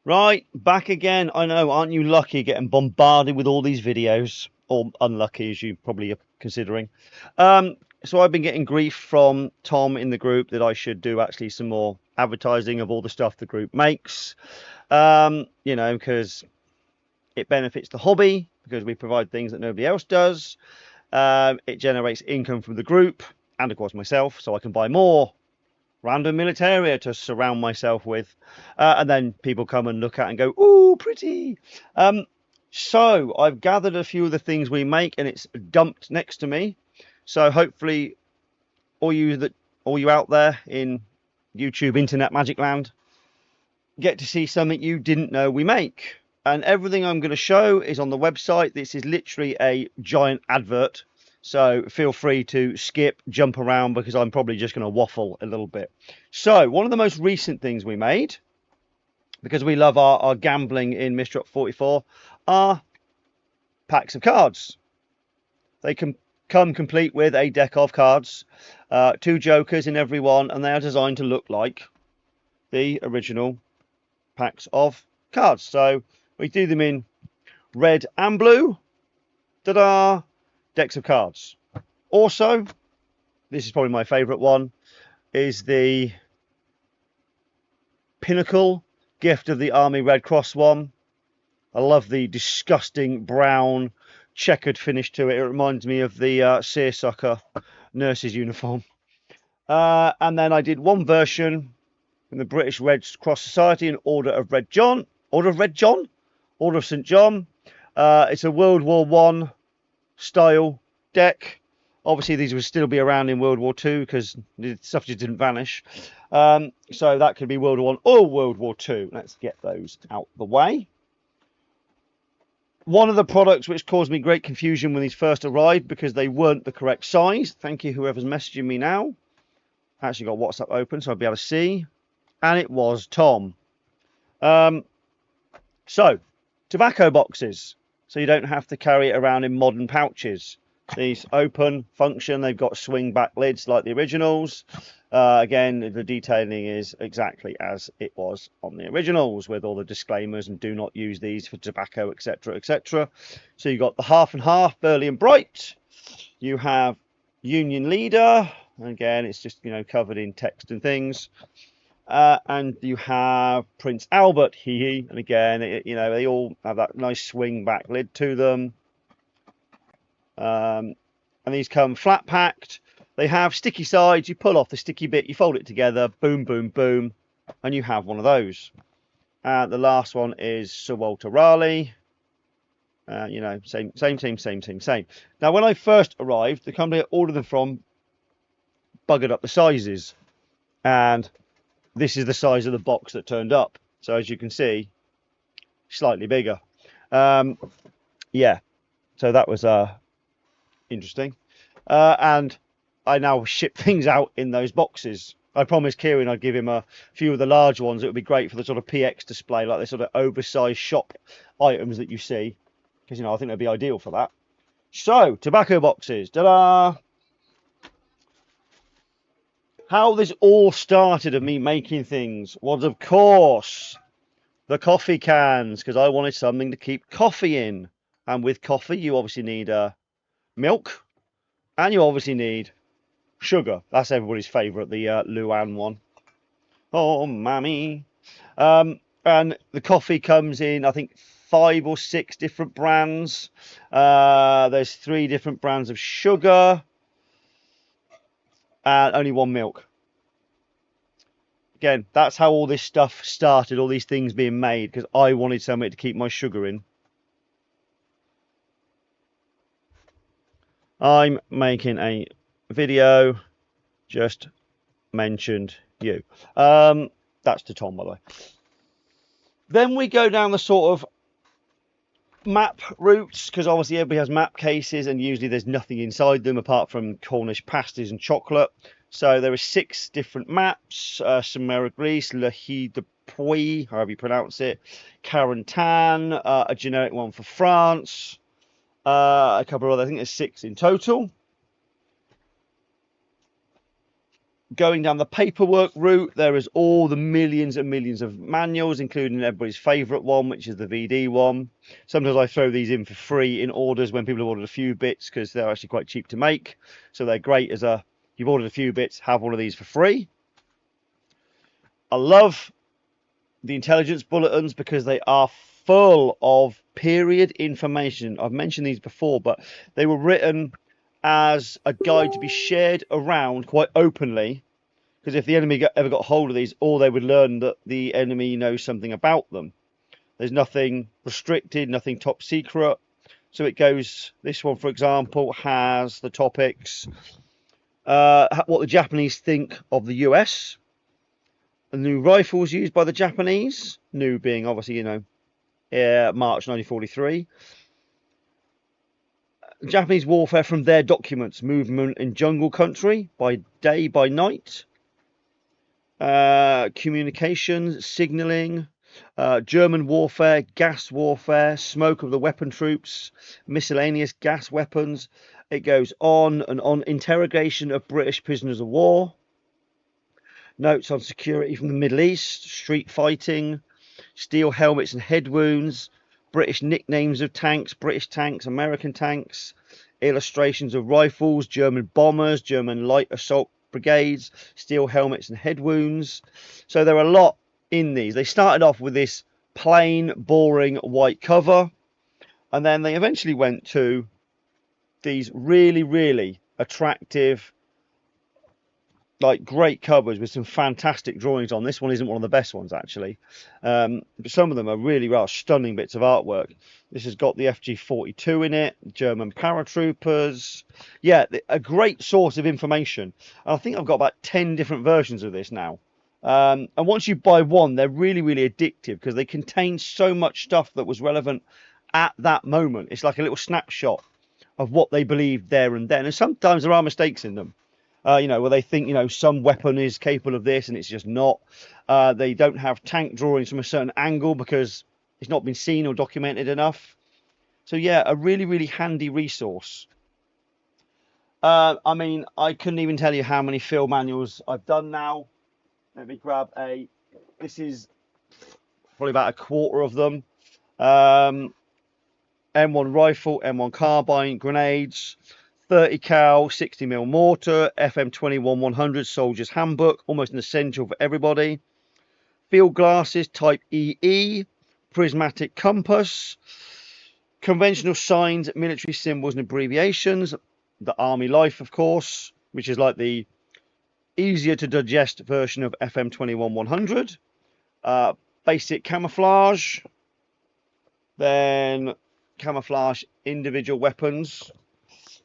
Right, back again. I know, aren't you lucky getting bombarded with all these videos? Or unlucky, as you probably are considering. Um, so I've been getting grief from Tom in the group that I should do actually some more advertising of all the stuff the group makes. You know, because it benefits the hobby, because we provide things that nobody else does. It generates income from the group and, of course, myself, so I can buy more random militaria to surround myself with, and then people come and look at and go, "Ooh, pretty." Um, so I've gathered a few of the things we make, and it's dumped next to me. So hopefully, all you that all you out there in YouTube Internet Magic Land get to see something you didn't know we make. And everything I'm going to show is on the website. This is literally a giant advert. So feel free to skip, jump around, because I'm probably just going to waffle a little bit. So one of the most recent things we made, because we love our gambling in Mystery 44, are packs of cards. They can come complete with a deck of cards, two jokers in every one, and they are designed to look like the original packs of cards. So we do them in red and blue. Ta-da! Decks of cards. Also, this is probably my favourite one, is the Pinnacle Gift of the Army Red Cross one. I love the disgusting brown checkered finish to it. It reminds me of the seersucker nurse's uniform. And then I did one version from the British Red Cross Society in Order of Red John. Order of Red John? Order of St. John. It's a World War One style deck. Obviously, these would still be around in World War Two because the stuff just didn't vanish. So that could be World War One or World War Two. Let's get those out the way. One of the products which caused me great confusion when these first arrived because they weren't the correct size. Thank you, whoever's messaging me now. I actually got WhatsApp open so I'll be able to see. And it was Tom. So, tobacco boxes. So you don't have to carry it around in modern pouches. These open, function, they've got swing back lids like the originals. Again, the detailing is exactly as it was on the originals, with all the disclaimers and do not use these for tobacco, etc., etc. So you've got the half and half, Burley and Bright. You have Union Leader. Again, it's just, you know, covered in text and things. And you have Prince Albert, and again, you know, they all have that nice swing back lid to them. And these come flat packed. They have sticky sides. You pull off the sticky bit, you fold it together, boom, boom, boom, and you have one of those. The last one is Sir Walter Raleigh. You know, same team, same team, same. Now, when I first arrived, the company I ordered them from buggered up the sizes, and this is the size of the box that turned up. So as you can see, slightly bigger. Yeah, so that was interesting. And I now ship things out in those boxes. I promised Kieran I'd give him a few of the large ones. It would be great for the sort of PX display, like the sort of oversized shop items that you see, because, you know, I think they'd be ideal for that. So, tobacco boxes. Ta-da! How this all started of me making things was, of course, the coffee cans, because I wanted something to keep coffee in. And with coffee, you obviously need milk, and you obviously need sugar. That's everybody's favourite, the Luan one. Oh, mammy. And the coffee comes in, I think, 5 or 6 different brands. There's 3 different brands of sugar, and only 1 milk. Again, that's how all this stuff started, all these things being made, because I wanted something to keep my sugar in. I'm making a video, just mentioned you. That's to Tom, by the way. Then we go down the sort of map routes, because obviously everybody has map cases, and usually there's nothing inside them apart from Cornish pasties and chocolate. So there are 6 different maps: Samara Greece, Le Hy de Puy, however you pronounce it, Carentan, a generic one for France, a couple of other, I think there's 6 in total. Going down the paperwork route, there is all the millions and millions of manuals, including everybody's favourite one, which is the VD one. Sometimes I throw these in for free in orders when people have ordered a few bits, because they're actually quite cheap to make. So they're great as a, you've ordered a few bits, have one of these for free. I love the intelligence bulletins because they are full of period information. I've mentioned these before, but they were written as a guide to be shared around quite openly, because if the enemy ever got hold of these, or they would learn that the enemy knows something about them. There's nothing restricted, nothing top secret. So it goes, this one for example has the topics, what the Japanese think of the US, the new rifles used by the Japanese, new being obviously, you know, March 1943. Japanese warfare from their documents, movement in jungle country, by day, by night. Communications, signalling, German warfare, gas warfare, smoke of the weapon troops, miscellaneous gas weapons. It goes on and on. Interrogation of British prisoners of war. Notes on security from the Middle East, street fighting, steel helmets and head wounds, British nicknames of tanks, British tanks, American tanks, illustrations of rifles, German bombers, German light assault brigades, steel helmets and head wounds. So there are a lot in these. They started off with this plain, boring white cover, and then they eventually went to these really, really attractive, like great covers with some fantastic drawings on. This one isn't one of the best ones actually, but some of them are really rather stunning bits of artwork. This has got the FG-42 in it, German paratroopers. Yeah, a great source of information. And I think I've got about 10 different versions of this now. And once you buy one, they're really, really addictive because they contain so much stuff that was relevant at that moment. It's like a little snapshot of what they believed there and then. And sometimes there are mistakes in them. You know, where they think, you know, some weapon is capable of this and it's just not. They don't have tank drawings from a certain angle because it's not been seen or documented enough. So yeah, a really, really handy resource. I mean, I couldn't even tell you how many field manuals I've done now. Let me grab a, this is probably about a quarter of them. M1 rifle, M1 carbine, grenades, 30 cal, 60mm mortar, FM21 100 Soldier's Handbook, almost an essential for everybody. Field glasses type EE, prismatic compass, conventional signs, military symbols and abbreviations, the Army Life, of course, which is like the easier to digest version of FM21 100. Basic camouflage, then camouflage individual weapons,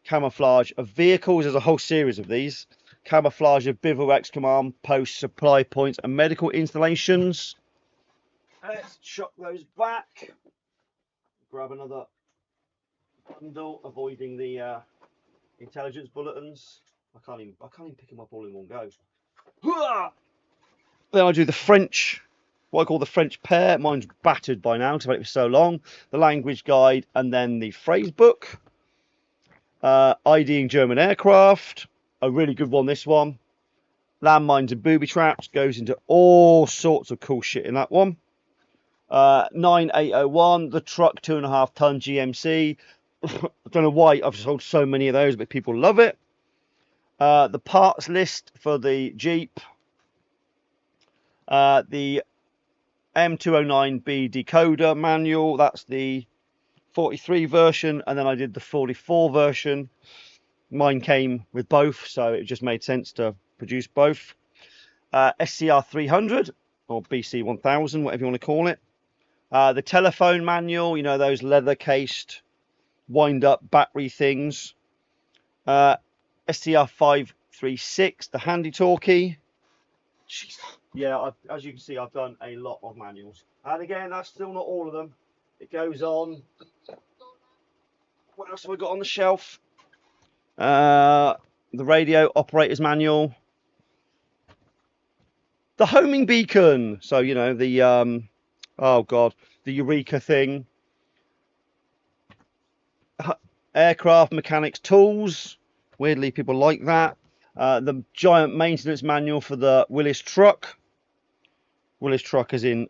camouflage of vehicles. There's a whole series of these. Camouflage of bivouacs, command posts, supply points and medical installations. Let's chuck those back. Grab another bundle, avoiding the intelligence bulletins. I can't even pick them up all in one go. Then I do the French, what I call the French pair. Mine's battered by now because I've had it for so long. The language guide and then the phrase book. IDing German aircraft, a really good one, this one. Landmines and booby traps, goes into all sorts of cool shit in that one. 9801, the truck 2.5 ton GMC. I don't know why I've sold so many of those, but people love it. The parts list for the Jeep. The M209B decoder manual, that's the 43 version, and then I did the 44 version. Mine came with both, so it just made sense to produce both. SCR 300 or BC 1000, whatever you want to call it. The telephone manual, you know, those leather cased wind up battery things. SCR 536, the handy talkie. Jeez. Yeah, as you can see, I've done a lot of manuals, and again, that's still not all of them. It goes on. What else have I got on the shelf? The radio operator's manual. The homing beacon. So, you know, the, oh God, the Eureka thing. Aircraft mechanics tools. Weirdly, people like that. The giant maintenance manual for the Willis truck. Willis truck as in,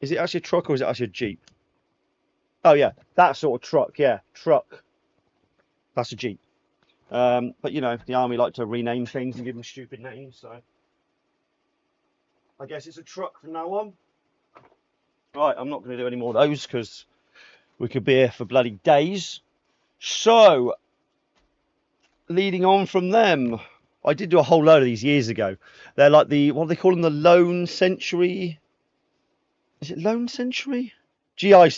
is it actually a truck or is it actually a Jeep? Oh yeah, that sort of truck, yeah, truck. That's a Jeep. But you know, the army like to rename things and give them stupid names, so I guess it's a truck from now on. Right, I'm not going to do any more of those because we could be here for bloody days. So, leading on from them, I did do a whole load of these years ago. They're like the, what do they call them? The Lone Century. Is it Lone Century? GI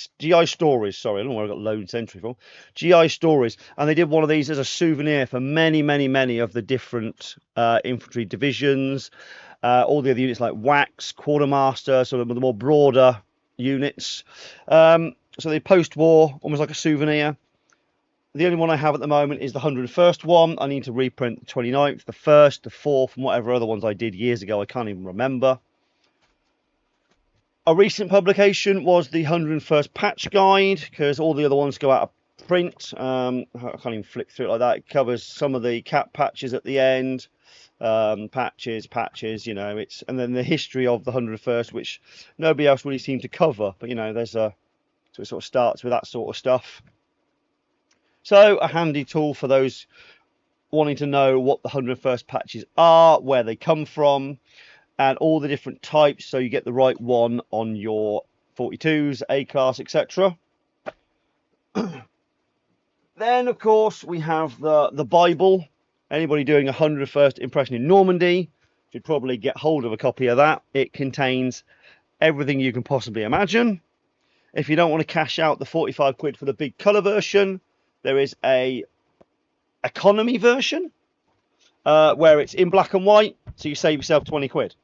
Stories. Sorry, I don't know where I got Lone Century from. GI Stories, and they did one of these as a souvenir for many of the different infantry divisions, all the other units like Wax, Quartermaster, sort of the more broader units. So they post-war, almost like a souvenir. The only one I have at the moment is the 101st one. I need to reprint the 29th, the 1st, the 4th, and whatever other ones I did years ago. I can't even remember. A recent publication was the 101st Patch Guide, because all the other ones go out of print. I can't even flick through it like that. It covers some of the cap patches at the end. Patches, you know, and then the history of the 101st, which nobody else really seemed to cover. But, you know, so it sort of starts with that sort of stuff. So a handy tool for those wanting to know what the 101st patches are, where they come from, and all the different types, so you get the right one on your 42s, A-class, etc. Then, of course, we have the Bible. Anybody doing a 101st impression in Normandy should probably get hold of a copy of that. It contains everything you can possibly imagine. If you don't want to cash out the 45 quid for the big colour version, there is a economy version where it's in black and white, so you save yourself 20 quid.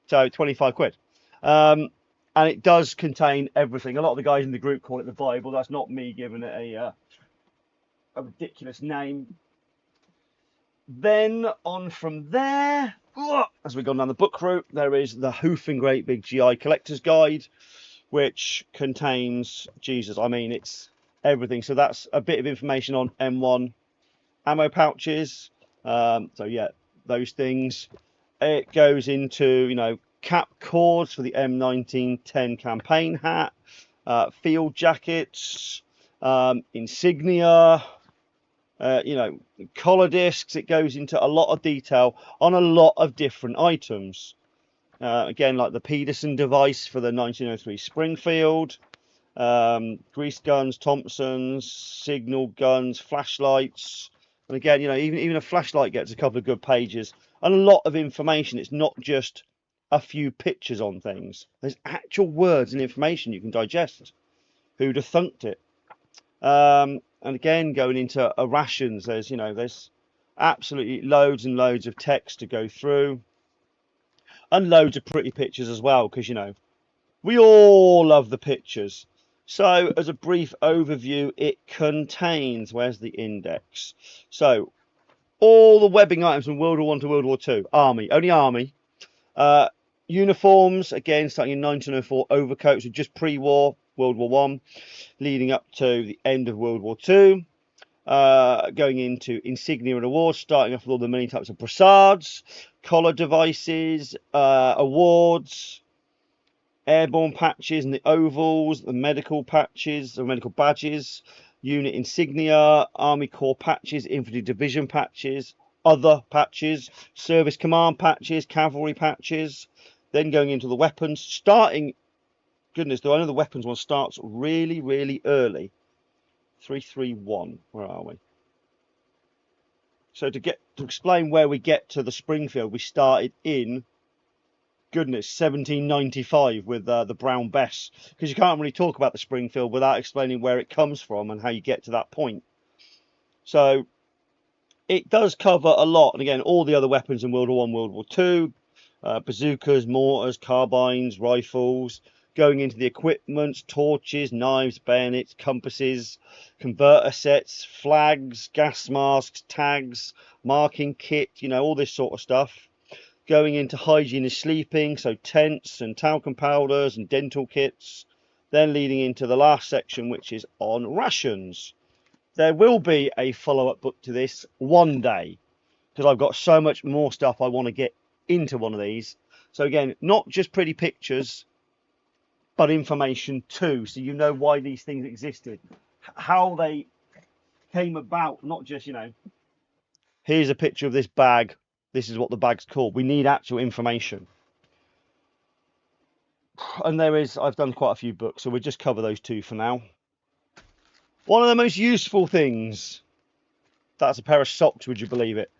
So 25 quid. And it does contain everything. A lot of the guys in the group call it the Bible. That's not me giving it a ridiculous name. Then on from there, as we've gone down the book route, there is the Hoofing Great Big GI Collector's Guide, which contains, Jesus, I mean, it's everything. So that's a bit of information on M1 ammo pouches. So yeah, those things. It goes into, you know, cap cords for the M1910 campaign hat, field jackets, insignia, you know, collar discs. It goes into a lot of detail on a lot of different items. Again, like the Peterson device for the 1903 Springfield, grease guns, Thompsons, signal guns, flashlights. And again, you know, even a flashlight gets a couple of good pages and a lot of information. It's not just a few pictures on things. There's actual words and information you can digest. Who'd have thunked it? And again, going into rations, there's absolutely loads and loads of text to go through, and loads of pretty pictures as well, because, you know, we all love the pictures. So as a brief overview, it contains, where's the index? So all the webbing items from World War I to World War II, Army, only Army. Uniforms, again, starting in 1904, overcoats are just pre-war, World War I, leading up to the end of World War II. Going into insignia and awards, starting off with all the many types of brassards, collar devices, awards, airborne patches and the ovals, the medical patches, the medical badges, unit insignia, Army Corps patches, infantry division patches, other patches, service command patches, cavalry patches. Then going into the weapons, starting, goodness, though I know the weapons one starts really, really early. 331, where are we? So to explain where we get to the Springfield, we started in, goodness, 1795 with the Brown Bess, because you can't really talk about the Springfield without explaining where it comes from and how you get to that point. So it does cover a lot, and again, all the other weapons in World War I, World War II, bazookas, mortars, carbines, rifles, going into the equipment, torches, knives, bayonets, compasses, converter sets, flags, gas masks, tags, marking kit, you know, all this sort of stuff. Going into hygiene and sleeping, so tents and talcum powders and dental kits. Then leading into the last section, which is on rations. There will be a follow-up book to this one day, because I've got so much more stuff I want to get into one of these. So again, not just pretty pictures, but information too, so you know why these things existed, how they came about, not just, you know, here's a picture of this bag, this is what the bag's called. We need actual information. And there is, I've done quite a few books, so we'll just cover those two for now. One of the most useful things, that's a pair of socks, would you believe it?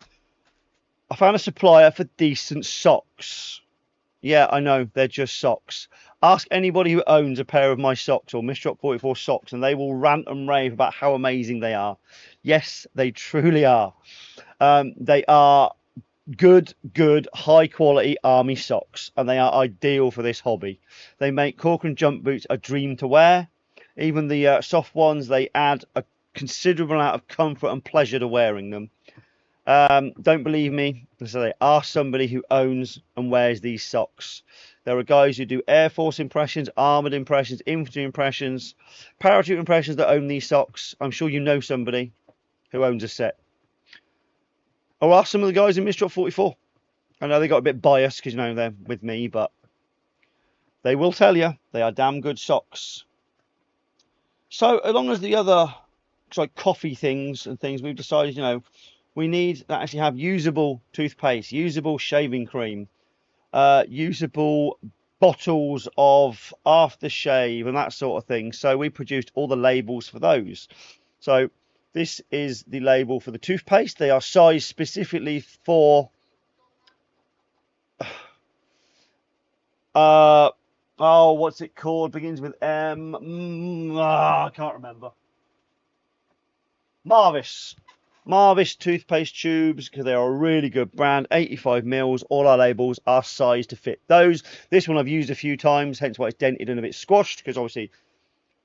I found a supplier for decent socks. Yeah, I know, they're just socks. Ask anybody who owns a pair of my socks or Mr. 44 socks and they will rant and rave about how amazing they are. Yes, they truly are. They are good, high quality army socks, and they are ideal for this hobby. They make Corcoran jump boots a dream to wear. Even the soft ones, they add a considerable amount of comfort and pleasure to wearing them. Don't believe me? So ask somebody who owns and wears these socks. There are guys who do Air Force impressions, armoured impressions, infantry impressions, parachute impressions that own these socks. I'm sure you know somebody who owns a set. Or ask some of the guys in Mr. 44. I know they got a bit biased because, you know, they're with me, but they will tell you they are damn good socks. So along as the other like coffee things and things, we've decided, you know, we need to actually have usable toothpaste, usable shaving cream, usable bottles of aftershave and that sort of thing. So we produced all the labels for those. So this is the label for the toothpaste. They are sized specifically for oh, what's it called? Begins with M. I can't remember. Marvis toothpaste tubes, because they are a really good brand. 85 mils. All our labels are sized to fit those. This one I've used a few times, hence why it's dented and a bit squashed, because obviously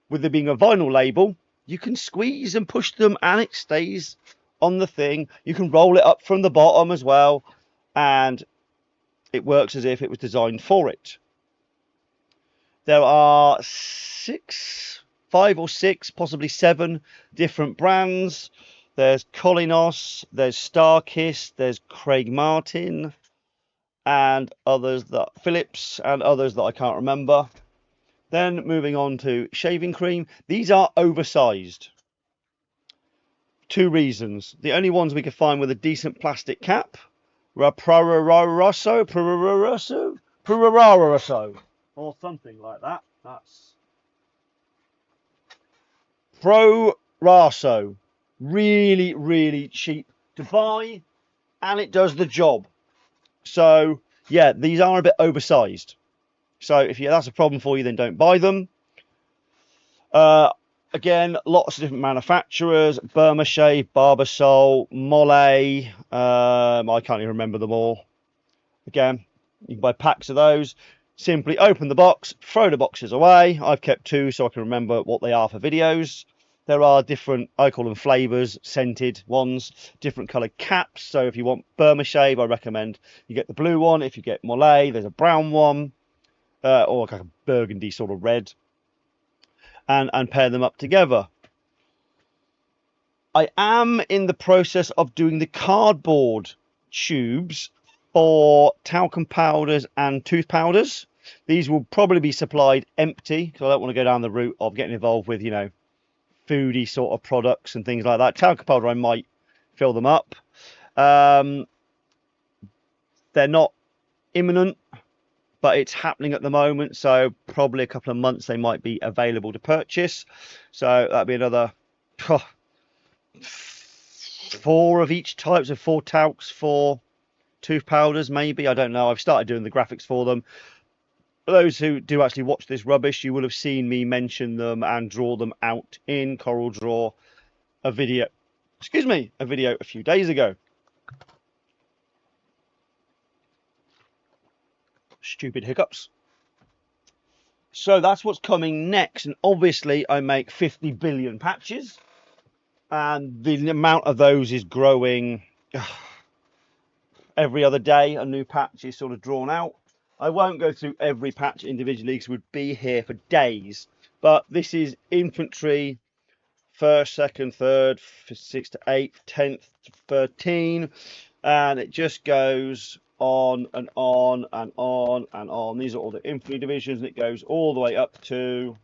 with there being a vinyl label, you can squeeze and push them and it stays on the thing. You can roll it up from the bottom as well, and it works as if it was designed for it. There are 5 or 6, possibly 7 different brands. There's Colinos, there's Starkiss, there's Craig Martin, and others that Phillips, and others that I can't remember. Then moving on to shaving cream. These are oversized. 2 reasons. The only ones we could find with a decent plastic cap were Prararosso, or something like that. That's Pro Raso. Really cheap to buy, and it does the job. So yeah, these are a bit oversized. So if that's a problem for you, then don't buy them. Again, lots of different manufacturers: Burma Shave, Barbasol, Mole. I can't even remember them all. Again, you can buy packs of those. Simply open the box, throw the boxes away. I've kept 2 so I can remember what they are for videos. There are different, I call them flavours, scented ones, different coloured caps. So if you want Burma Shave, I recommend you get the blue one. If you get Mole, there's a brown one, or like a burgundy sort of red, and pair them up together. I am in the process of doing the cardboard tubes for talcum powders and tooth powders. These will probably be supplied empty, because I don't want to go down the route of getting involved with, you know, foodie sort of products and things like that. Talcum powder, I might fill them up. They're not imminent, but it's happening at the moment, so probably a couple of months they might be available to purchase. So that'd be another 4 of each type, so 4 talcs, 4 tooth powders maybe, I don't know. I've started doing the graphics for them. For those who do actually watch this rubbish, you will have seen me mention them and draw them out in Coral Draw, a video a few days ago. Stupid hiccups. So that's what's coming next, and obviously I make 50 billion patches, and the amount of those is growing. Every other day a new patch is sort of drawn out. I won't go through every patch individually because we'd be here for days, but this is infantry, 1st, 2nd, 3rd, 6th to 8th, 10th to 13, and it just goes on and on and on and on. These are all the infantry divisions, and it goes all the way up to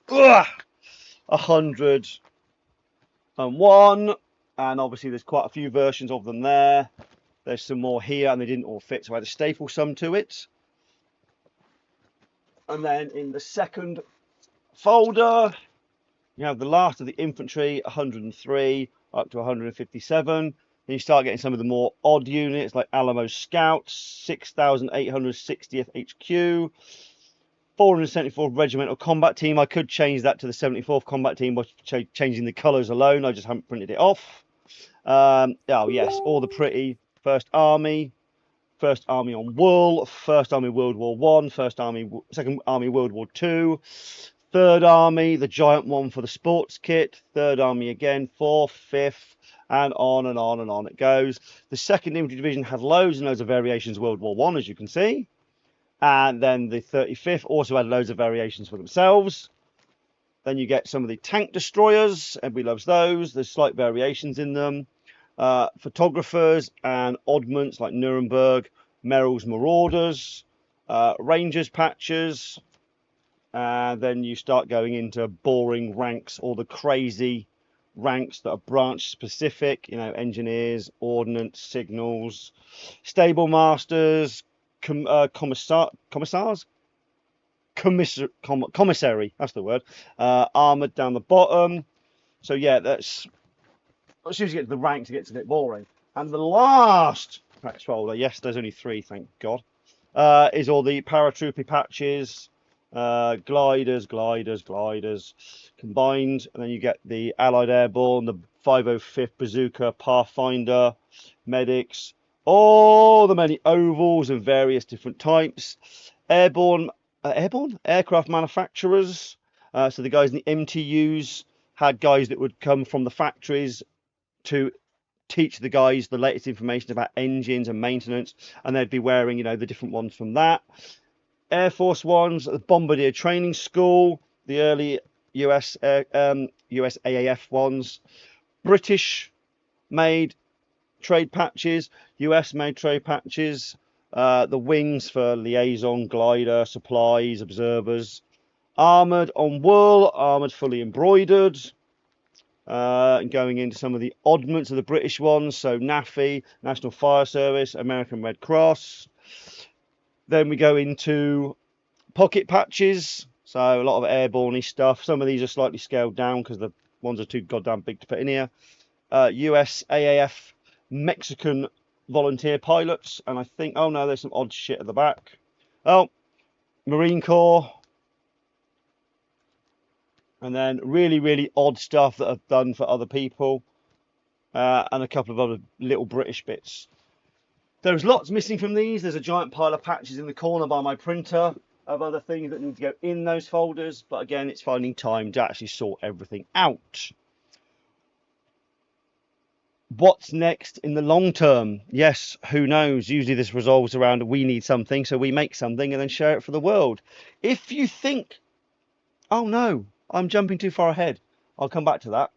101. And obviously there's quite a few versions of them there. There's some more here, and they didn't all fit, so I had to staple some to it. And then in the second folder, you have the last of the infantry, 103 up to 157. Then you start getting some of the more odd units like Alamo Scouts, 6,860th HQ, 474th Regimental Combat Team. I could change that to the 74th Combat Team by changing the colours alone. I just haven't printed it off. Oh yes, all the pretty First Army on Wool, First Army World War One, First Army, Second Army World War Two, Third Army, the giant one for the sports kit, Third Army again, fourth, fifth, and on and on and on it goes. The Second Infantry Division had loads and loads of variations World War One, as you can see, and then the 35th also had loads of variations for themselves. Then you get some of the tank destroyers. Everybody loves those. There's slight variations in them. Photographers and oddments like Nuremberg, Merrill's Marauders, Rangers patches, and then you start going into boring ranks, all the crazy ranks that are branch specific, you know, engineers, ordnance, signals, stable masters, commissars, commissary, that's the word, armored down the bottom. So yeah, that's, as soon as you get to the ranks, it gets a bit boring. And the last patch folder, yes, there's only 3, thank God, is all the paratrooper patches, gliders combined, and then you get the Allied Airborne, the 505th Bazooka, Pathfinder, medics, all the many ovals of various different types, airborne aircraft manufacturers. So the guys in the MTUs had guys that would come from the factories to teach the guys the latest information about engines and maintenance, and they'd be wearing, you know, the different ones from that. Air Force ones, the Bombardier Training School, the early USAAF ones, British made trade patches, US made trade patches, the wings for liaison, glider, supplies, observers, armoured on wool, armoured fully embroidered, and going into some of the oddments of the British ones, so NAFI, National Fire Service, American Red Cross. Then we go into pocket patches, so a lot of airborne stuff. Some of these are slightly scaled down because the ones are too goddamn big to put in here. USAAF Mexican volunteer pilots, and I think, oh no, there's some odd shit at the back. Oh, Marine Corps. And then really odd stuff that I've done for other people, and a couple of other little British bits. There's lots missing from these. There's a giant pile of patches in the corner by my printer of other things that need to go in those folders, but again, it's finding time to actually sort everything out. What's next in the long term? Yes, who knows? Usually this resolves around we need something, so we make something and then share it for the world. If you think, oh no, I'm jumping too far ahead, I'll come back to that.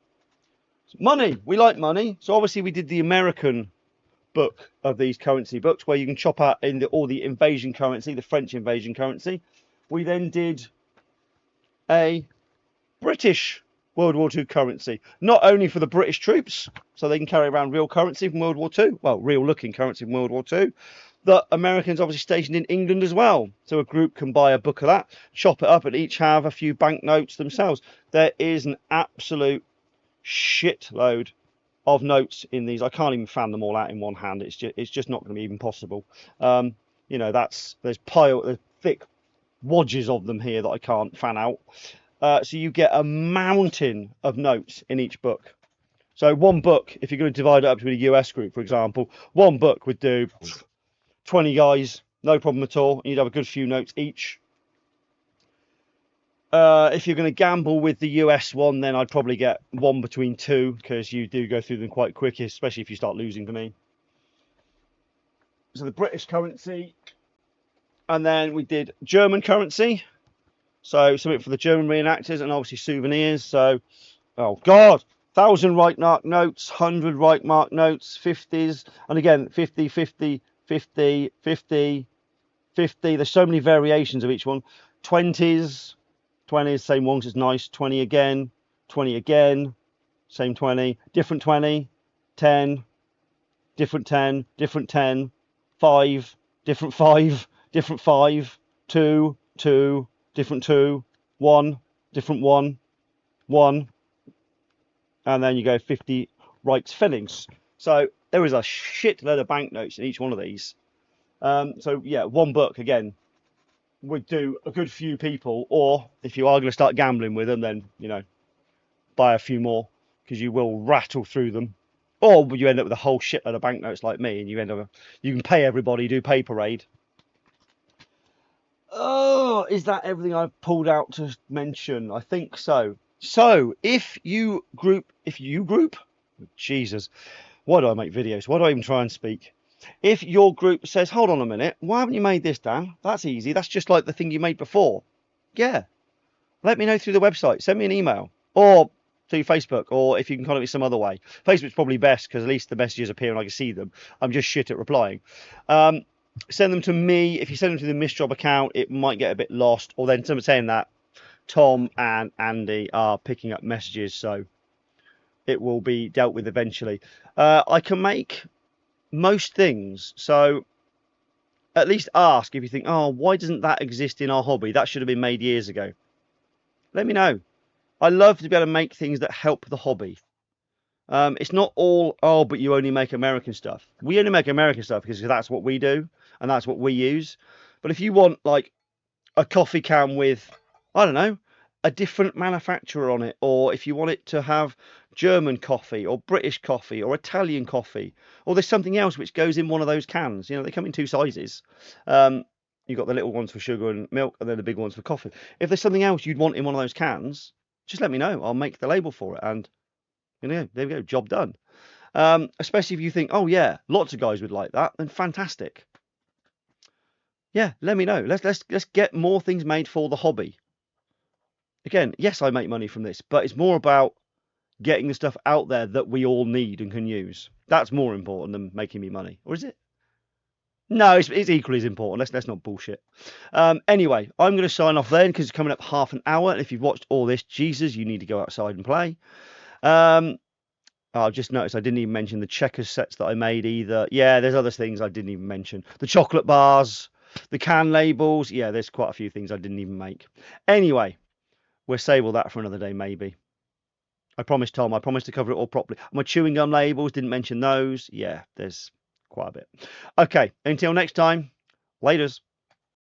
Money, we like money, so obviously we did the American book of these currency books where you can chop out in all the invasion currency, the French invasion currency. We then did a British World War II currency, not only for the British troops, so they can carry around real currency from World War II, well, real looking currency from World War II, the Americans obviously stationed in England as well. So a group can buy a book of that, chop it up, and each have a few banknotes themselves. There is an absolute shitload of notes in these. I can't even fan them all out in one hand. It's just not going to be even possible. You know, there's thick wadges of them here that I can't fan out. So you get a mountain of notes in each book. So one book, if you're going to divide it up to a US group, for example, one book would do 20 guys, no problem at all. You'd have a good few notes each. If you're going to gamble with the US one, then I'd probably get one between 2, because you do go through them quite quick, especially if you start losing to me. So the British currency, and then we did German currency. So something for the German reenactors, and obviously souvenirs. So, oh God, 1,000 right mark notes, 100 right mark notes, 50s, and again 50, 50, 50, 50, 50. There's so many variations of each one. 20s, 20s, same ones, it's nice. 20 again, 20 again, same 20, different 20, 10, different 10, different 10, 5, different 5, different 5, 2, 2, different 2, 1, different 1, 1, and then you go 50 rights fillings. So there is a shit load of banknotes in each one of these. So yeah, one book again would do a good few people, or if you are going to start gambling with them, then buy a few more because you will rattle through them. Or you end up with a whole shitload of banknotes like me, and you can pay everybody, do pay parade. Oh, is that everything I've pulled out to mention? I think so. So if you group, Jesus, why do I make videos? Why do I even try and speak? If your group says, hold on a minute, why haven't you made this, Dan? That's easy. That's just like the thing you made before. Yeah. Let me know through the website. Send me an email or through Facebook, or if you can contact me some other way. Facebook's probably best because at least the messages appear and I can see them. I'm just shit at replying. Send them to me. If you send them to the Misjob account, it might get a bit lost. Or then someone saying that Tom and Andy are picking up messages, so it will be dealt with eventually. I can make most things, so at least ask if you think, oh, why doesn't that exist in our hobby? That should have been made years ago. Let me know. I love to be able to make things that help the hobby. It's not all, oh, but you only make American stuff. We only make American stuff because that's what we do and that's what we use. But if you want like a coffee can with, I don't know, a different manufacturer on it, or if you want it to have German coffee or British coffee or Italian coffee, or there's something else which goes in one of those cans. They come in two sizes. You've got the little ones for sugar and milk, and then the big ones for coffee. If there's something else you'd want in one of those cans, just let me know. I'll make the label for it, and there we go, job done. Especially if you think, oh yeah, lots of guys would like that, then fantastic. Yeah, let me know. Let's get more things made for the hobby. Again, yes, I make money from this, but it's more about getting the stuff out there that we all need and can use. That's more important than making me money, or is it? No, it's equally as important. Let's not bullshit. Anyway, I'm going to sign off then because it's coming up half an hour. And if you've watched all this, Jesus, you need to go outside and play. I've just noticed I didn't even mention the checkers sets that I made either. Yeah, there's other things I didn't even mention. The chocolate bars, the can labels. Yeah, there's quite a few things I didn't even make. Anyway, we'll save all that for another day, maybe. I promised Tom, I promised to cover it all properly. My chewing gum labels, didn't mention those. Yeah, there's quite a bit. Okay, until next time, laters.